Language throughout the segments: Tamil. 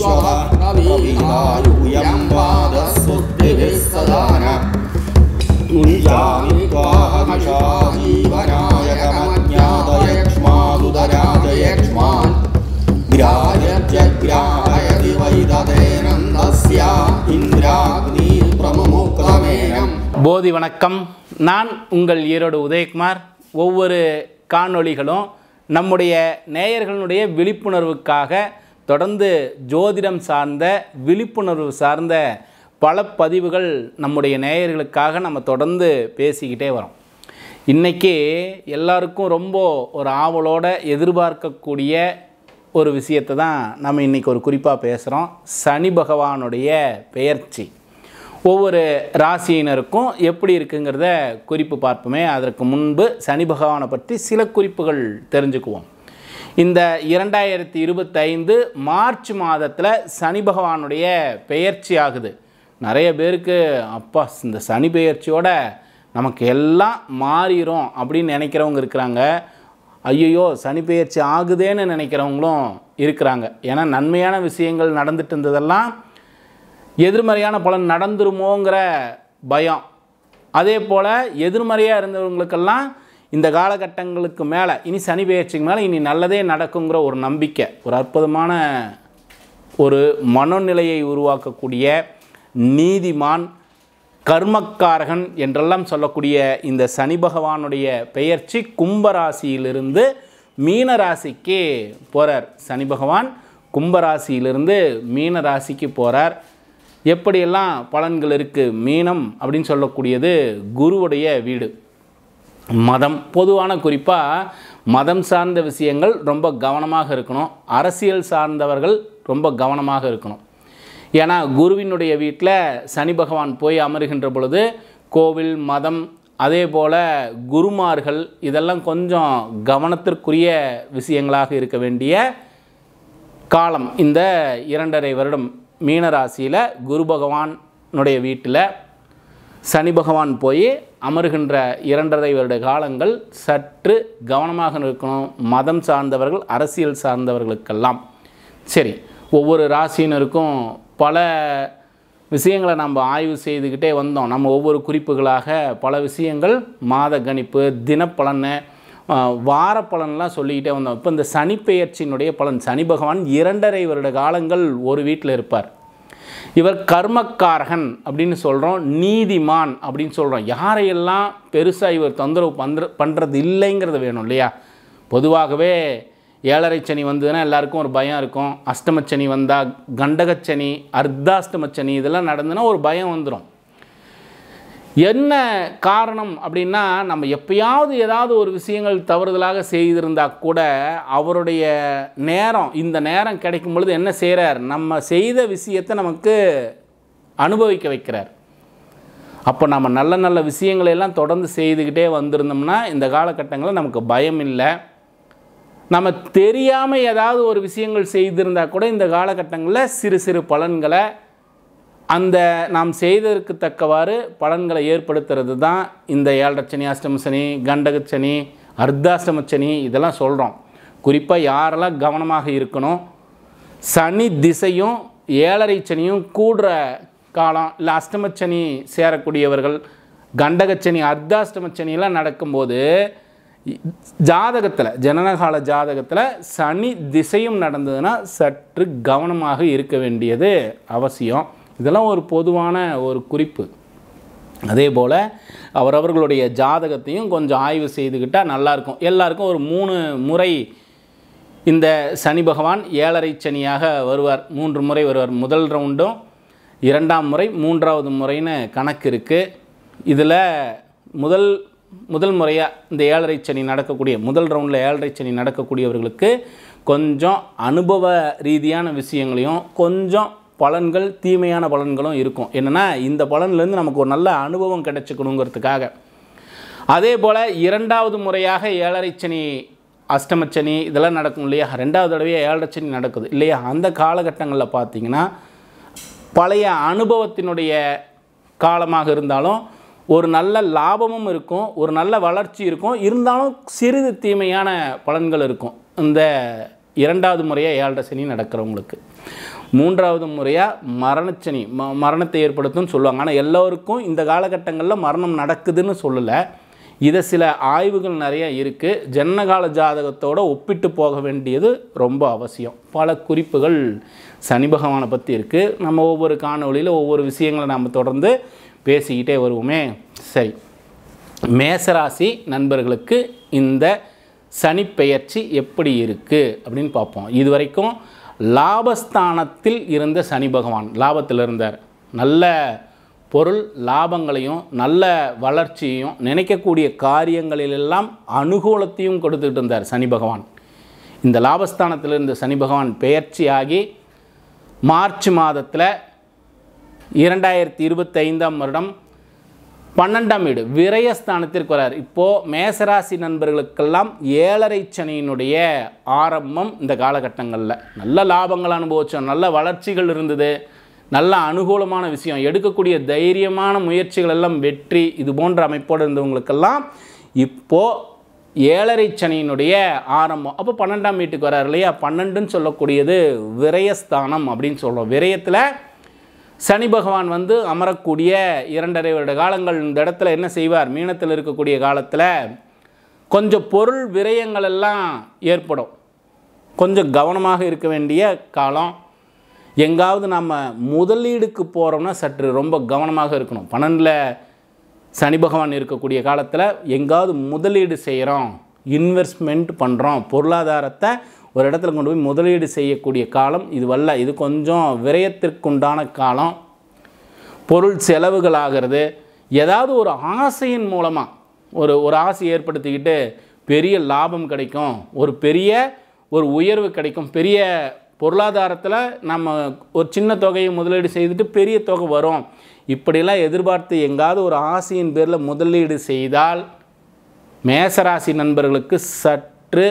विश्वभद्रवीरायुयं पादस्तुतिभिः सदान मुञ्जामि त्वाहमिषा जीवनायकमज्ञातयक्ष्मादुदराजयक्ष्मान् ग्राह्यत्यग्राहयति वैदतेनन्दस्य इन्द्राग्नि प्रमुमुक्तमेनम्. போதி வணக்கம். நான் உங்கள் ஈரோடு உதயகுமார். ஒவ்வொரு காணொளிகளும் நம்முடைய நேயர்களுடைய விழிப்புணர்வுக்காக தொடர்ந்து ஜோதிடம் சார்ந்த விழிப்புணர்வு சார்ந்த பல பதிவுகள் நம்முடைய நேயர்களுக்காக நம்ம தொடர்ந்து பேசிக்கிட்டே வரோம். இன்றைக்கி எல்லாருக்கும் ரொம்ப ஒரு ஆவலோட எதிர்பார்க்கக்கூடிய ஒரு விஷயத்தை தான் நம்ம இன்றைக்கி ஒரு குறிப்பாக பேசுகிறோம். சனி பகவானுடைய பெயர்ச்சி ஒவ்வொரு ராசியினருக்கும் எப்படி இருக்குங்கிறத குறிப்பு பார்ப்போமே. அதற்கு முன்பு சனி பகவானை பற்றி சில குறிப்புகள் தெரிஞ்சுக்குவோம். இந்த 2025 மார்ச் மாதத்தில் சனி பகவானுடைய பெயர்ச்சி ஆகுது. நிறைய பேருக்கு அப்பா இந்த சனி பெயர்ச்சியோட நமக்கு எல்லாம் மாறிடும் அப்படின்னு நினைக்கிறவங்க இருக்கிறாங்க. ஐயோ சனி பெயர்ச்சி ஆகுதேன்னு நினைக்கிறவங்களும் இருக்கிறாங்க. ஏன்னா நன்மையான விஷயங்கள் நடந்துட்டு இருந்ததெல்லாம் எதிர்மறையான பலன் நடந்துருமோங்கிற பயம். அதே போல் எதிர்மறையாக இருந்தவங்களுக்கெல்லாம் இந்த காலகட்டங்களுக்கு மேலே இனி சனி பெயர்ச்சிக்கு மேலே இனி நல்லதே நடக்குங்கிற ஒரு நம்பிக்கை, ஒரு அற்புதமான ஒரு மனநிலையை உருவாக்கக்கூடிய நீதிமான், கர்மக்காரகன் என்றெல்லாம் சொல்லக்கூடிய இந்த சனி பகவானுடைய பெயர்ச்சி கும்பராசியிலிருந்து மீன ராசிக்கு போகிறார். சனி பகவான் கும்பராசியிலிருந்து மீன ராசிக்கு போகிறார். எப்படியெல்லாம் பலன்கள் இருக்குது? மீனம் அப்படின்னு சொல்லக்கூடியது குருவுடைய வீடு. மதம், பொதுவான குறிப்பாக மதம் சார்ந்த விஷயங்கள் ரொம்ப கவனமாக இருக்கணும். அரசியல் சார்ந்தவர்கள் ரொம்ப கவனமாக இருக்கணும். ஏன்னா குருவினுடைய வீட்டில் சனி பகவான் போய் அமருகின்ற பொழுது கோவில், மதம், அதே போல் குருமார்கள் இதெல்லாம் கொஞ்சம் கவனத்திற்குரிய விஷயங்களாக இருக்க வேண்டிய காலம். இந்த 2.5 வருடம் மீனராசியில் குரு பகவானுடைய வீட்டில் சனி பகவான் போய் அமருகின்ற 2.5 வருட காலங்கள் சற்று கவனமாக இருக்கணும். மதம் சார்ந்தவர்கள், அரசியல் சார்ந்தவர்களுக்கெல்லாம். சரி, ஒவ்வொரு ராசியினருக்கும் பல விஷயங்களை நம்ம ஆய்வு செய்துக்கிட்டே வந்தோம். நம்ம ஒவ்வொரு குறிப்புகளாக பல விஷயங்கள், மாத கணிப்பு, தினப்பலன், வார பலன்லாம் சொல்லிக்கிட்டே வந்தோம். இப்போ இந்த சனி பெயர்ச்சியினுடைய பலன், சனி பகவான் 2.5 வருட காலங்கள் ஒரு வீட்டில் இருப்பார். இவர் கர்மக்காரகன் அப்படின்னு சொல்கிறோம், நீதிமான் அப்படின்னு சொல்கிறோம். யாரையெல்லாம் பெருசாக இவர் தொந்தரவு பண்ணுறது இல்லைங்கிறது வேணும் இல்லையா? பொதுவாகவே 7.5 சனி வந்ததுன்னா எல்லாருக்கும் ஒரு பயம் இருக்கும். அஷ்டமச்சனி வந்தால், கண்டகச்சனி, அர்த்தாஷ்டமச்சனி இதெல்லாம் நடந்ததுன்னா ஒரு பயம் வந்துடும். என்ன காரணம் அப்படின்னா, நம்ம எப்பயாவது ஏதாவது ஒரு விஷயங்கள் தவறுதலாக செய்திருந்தால் கூட அவருடைய நேரம், இந்த நேரம் கிடைக்கும் பொழுது என்ன செய்கிறார்? நம்ம செய்த விஷயத்தை நமக்கு அனுபவிக்க வைக்கிறார். அப்போ நம்ம நல்ல நல்ல விஷயங்களை எல்லாம் தொடர்ந்து செய்துக்கிட்டே வந்திருந்தோம்னா இந்த காலகட்டங்களில் நமக்கு பயம் இல்லை. நம்ம தெரியாமல் ஏதாவது ஒரு விஷயங்கள் செய்திருந்தால் கூட இந்த காலகட்டங்களில் சிறு சிறு பலன்களை, அந்த நாம் செய்ததற்கு தக்கவாறு பலன்களை ஏற்படுத்துறது தான் இந்த 7.5 சனி, அஷ்டமசனி, கண்டகச்சனி, அர்த்தாஷ்டமச்சனி இதெல்லாம் சொல்கிறோம். குறிப்பாக யாரெல்லாம் கவனமாக இருக்கணும், சனி திசையும் 7.5 சனியும் கூடுற காலம், இல்லை அஷ்டமச்சனி சேரக்கூடியவர்கள், கண்டகச்சனி, அர்த்தாஷ்டமச்சனியெல்லாம் நடக்கும்போது ஜாதகத்தில், ஜனனகால ஜாதகத்தில் சனி திசையும் நடந்ததுன்னா சற்று கவனமாக இருக்க வேண்டியது அவசியம். இதெல்லாம் ஒரு பொதுவான ஒரு குறிப்பு. அதே போல் அவரவர்களுடைய ஜாதகத்தையும் கொஞ்சம் ஆய்வு செய்துக்கிட்டால் நல்லாயிருக்கும். எல்லாருக்கும் ஒரு 3 முறை இந்த சனி பகவான் 7.5 சனியாக வருவார். 3 முறை வருவார். முதல் ரவுண்டும், 2ஆம் முறை, 3ஆவது முறைன்னு கணக்கு இருக்குது. இதில் முதல் முறையாக இந்த 7.5 சனி நடக்கக்கூடிய, முதல் ரவுண்டில் 7.5 சனி நடக்கக்கூடியவர்களுக்கு கொஞ்சம் அனுபவ ரீதியான விஷயங்களையும் கொஞ்சம் பலன்கள், தீமையான பலன்களும் இருக்கும். என்னென்னா இந்த பலன்லேருந்து நமக்கு ஒரு நல்ல அனுபவம் கிடைச்சிக்கணுங்கிறதுக்காக. அதே போல் 2ஆவது முறையாக 7.5 சனி, அஷ்டமச்சனி இதெல்லாம் நடக்கும் இல்லையா? 2ஆவது தடவையாக 7.5 சனி நடக்குது இல்லையா? அந்த காலகட்டங்களில் பார்த்திங்கன்னா பழைய அனுபவத்தினுடைய காலமாக இருந்தாலும் ஒரு நல்ல லாபமும் இருக்கும், ஒரு நல்ல வளர்ச்சி இருக்கும். இருந்தாலும் சிறிது தீமையான பலன்கள் இருக்கும் இந்த 2ஆவது முறையாக 7.5 சனி நடக்கிறவங்களுக்கு. மூன்றாவது முறையாக மரணச்சனி மரணத்தை ஏற்படுத்தும்னு சொல்லுவாங்க. ஆனால் எல்லோருக்கும் இந்த காலகட்டங்களில் மரணம் நடக்குதுன்னு சொல்லலை. இதை சில ஆய்வுகள் நிறைய இருக்குது. ஜனனகால ஜாதகத்தோடு ஒப்பிட்டு போக வேண்டியது ரொம்ப அவசியம். பல குறிப்புகள் சனி பகவானை பற்றி இருக்குது. நம்ம ஒவ்வொரு காணொளியில் ஒவ்வொரு விஷயங்களை நம்ம தொடர்ந்து பேசிக்கிட்டே வருவோமே. சரி, மேசராசி நண்பர்களுக்கு இந்த சனி பெயர்ச்சி எப்படி இருக்குது அப்படின்னு பார்ப்போம். இதுவரைக்கும் லாபஸ்தானத்தில் இருந்த சனி பகவான் லாபத்தில் இருந்தார். நல்ல பொருள் லாபங்களையும் நல்ல வளர்ச்சியையும் நினைக்கக்கூடிய காரியங்களிலெல்லாம் அனுகூலத்தையும் கொடுத்துக்கிட்டு இருந்தார் சனி பகவான். இந்த லாபஸ்தானத்தில் இருந்த சனி பகவான் பெயர்ச்சியாகி மார்ச் மாதத்தில் 2025ஆம் வருடம் 12ஆம் வீடு விரயஸ்தானத்திற்கு வரார். இப்போது மேசராசி நண்பர்களுக்கெல்லாம் 7.5 சனியினுடைய ஆரம்பம். இந்த காலகட்டங்களில் நல்ல லாபங்கள் அனுபவித்தோம், நல்ல வளர்ச்சிகள் இருந்தது, நல்ல அனுகூலமான விஷயம், எடுக்கக்கூடிய தைரியமான முயற்சிகள் எல்லாம் வெற்றி, இது போன்ற அமைப்போடு இருந்தவங்களுக்கெல்லாம் இப்போது 7.5 சனியினுடைய ஆரம்பம். அப்போ 12ஆம் வீட்டுக்கு வரார் இல்லையா. 12ன்னு சொல்லக்கூடியது விரயஸ்தானம் அப்படின்னு சொல்கிறோம். விரயத்தில் சனி பகவான் வந்து அமரக்கூடிய 2.5 வருட காலங்கள் இந்த இடத்துல என்ன செய்வார்? மீனத்தில் இருக்கக்கூடிய காலத்தில் கொஞ்சம் பொருள் விரயங்கள் எல்லாம் ஏற்படும். கொஞ்சம் கவனமாக இருக்க வேண்டிய காலம். எங்காவது நம்ம முதலீடுக்கு போகிறோம்னா சற்று ரொம்ப கவனமாக இருக்கணும். 12ல் சனி பகவான் இருக்கக்கூடிய காலத்தில் எங்காவது முதலீடு செய்கிறோம், இன்வெஸ்ட்மெண்ட் பண்ணுறோம், பொருளாதாரத்தை ஒரு இடத்துல கொண்டு போய் முதலீடு செய்யக்கூடிய காலம் இது வல்ல. இது கொஞ்சம் விரயத்திற்குண்டான காலம். பொருள் செலவுகள் ஆகிறது. ஏதாவது ஒரு ஆசையின் மூலமாக ஒரு ஆசை ஏற்படுத்திக்கிட்டு பெரிய லாபம் கிடைக்கும், ஒரு உயர்வு கிடைக்கும், பெரிய பொருளாதாரத்தில் நம்ம ஒரு சின்ன தொகையை முதலீடு செய்துட்டு பெரிய தொகை வரும், இப்படிலாம் எதிர்பார்த்து எங்காவது ஒரு ஆசையின் பேரில் முதலீடு செய்தால் மேசராசி நண்பர்களுக்கு சற்று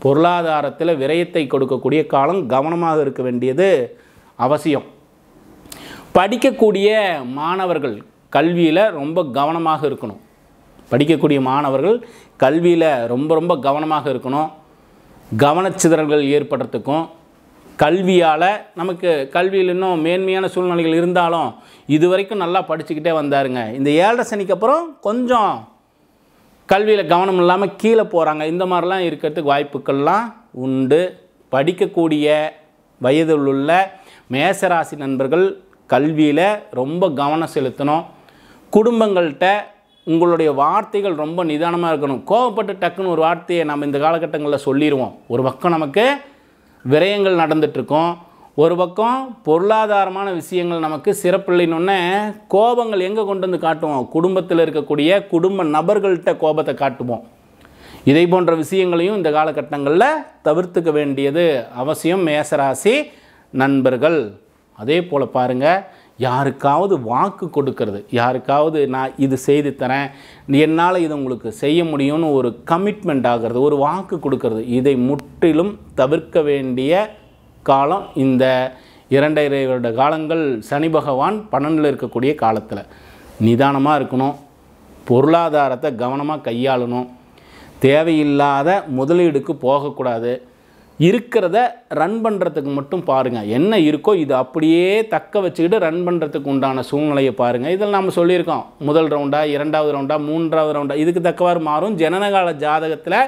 பொருளாதாரத்தில் விரயத்தை கொடுக்கக்கூடிய காலம். கவனமாக இருக்க வேண்டியது அவசியம். படிக்கக்கூடிய மாணவர்கள் கல்வியில் ரொம்ப கவனமாக இருக்கணும். படிக்கக்கூடிய மாணவர்கள் கல்வியில் ரொம்ப கவனமாக இருக்கணும். கவனச்சிதறல்கள் ஏற்படுறதுக்கும் கல்வியால் நமக்கு கல்வியில் இன்னும் மேன்மையான சூழ்நிலைகள் இருந்தாலும் இது வரைக்கும் நல்லா படிச்சுக்கிட்டே வந்தாருங்க. இந்த 7.5 சனிக்கு அப்புறம் கொஞ்சம் கல்வியில் கவனம் இல்லாமல் கீழே போகிறாங்க. இந்த மாதிரிலாம் இருக்கிறதுக்கு வாய்ப்புக்கள்லாம் உண்டு. படிக்கக்கூடிய வயதில் உள்ள மேசராசி நண்பர்கள் கல்வியில் ரொம்ப கவனம் செலுத்தணும். குடும்பங்கள்கிட்ட உங்களுடைய வார்த்தைகள் ரொம்ப நிதானமாக இருக்கணும். கோவப்பட்டு டக்குன்னு ஒரு வார்த்தையை நம்ம இந்த காலகட்டங்களில் சொல்லிடுவோம். ஒரு பக்கம் நமக்கு விரயங்கள் நடந்துகிட்ருக்கோம், ஒரு பக்கம் பொருளாதாரமான விஷயங்கள் நமக்கு சிறப்பில்லைன்னொன்னே கோபங்கள் எங்கே கொண்டு வந்து காட்டுவோம்? குடும்பத்தில் இருக்கக்கூடிய குடும்ப நபர்கள்ட்ட கோபத்தை காட்டுவோம். இதை போன்ற விஷயங்களையும் இந்த காலகட்டங்களில் தவிர்த்துக்க வேண்டியது அவசியம் மேசராசி நண்பர்கள். அதே போல் பாருங்கள், யாருக்காவது வாக்கு கொடுக்கறது, யாருக்காவது நான் இது செய்து தரேன், என்னால் இது உங்களுக்கு செய்ய முடியும்னு ஒரு கமிட்மெண்ட் ஆகிறது, ஒரு வாக்கு கொடுக்கறது, இதை முற்றிலும் தவிர்க்க வேண்டிய காலம் இந்த 2.5 வருட காலங்கள். சனி பகவான் 12ல் இருக்கக்கூடிய காலத்தில் நிதானமாக இருக்கணும். பொருளாதாரத்தை கவனமாக கையாளணும். தேவையில்லாத முதலீடுக்கு போகக்கூடாது. இருக்கிறத ரன் பண்ணுறதுக்கு மட்டும் பாருங்கள். என்ன இருக்கோ இது அப்படியே தக்க வச்சுக்கிட்டு ரன் பண்ணுறதுக்கு உண்டான சூழ்நிலையை பாருங்கள். இதில் நம்ம சொல்லியிருக்கோம், முதல் ரவுண்டா, 2வது ரவுண்டா, 3வது ரவுண்டா, இதுக்கு தக்கவாறு மாறும். ஜனனகால ஜாதகத்தில்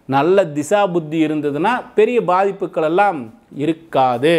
நல்ல திசா புத்தி இருந்ததுன்னா பெரிய பாதிப்புகள் எல்லாம் இருக்காது.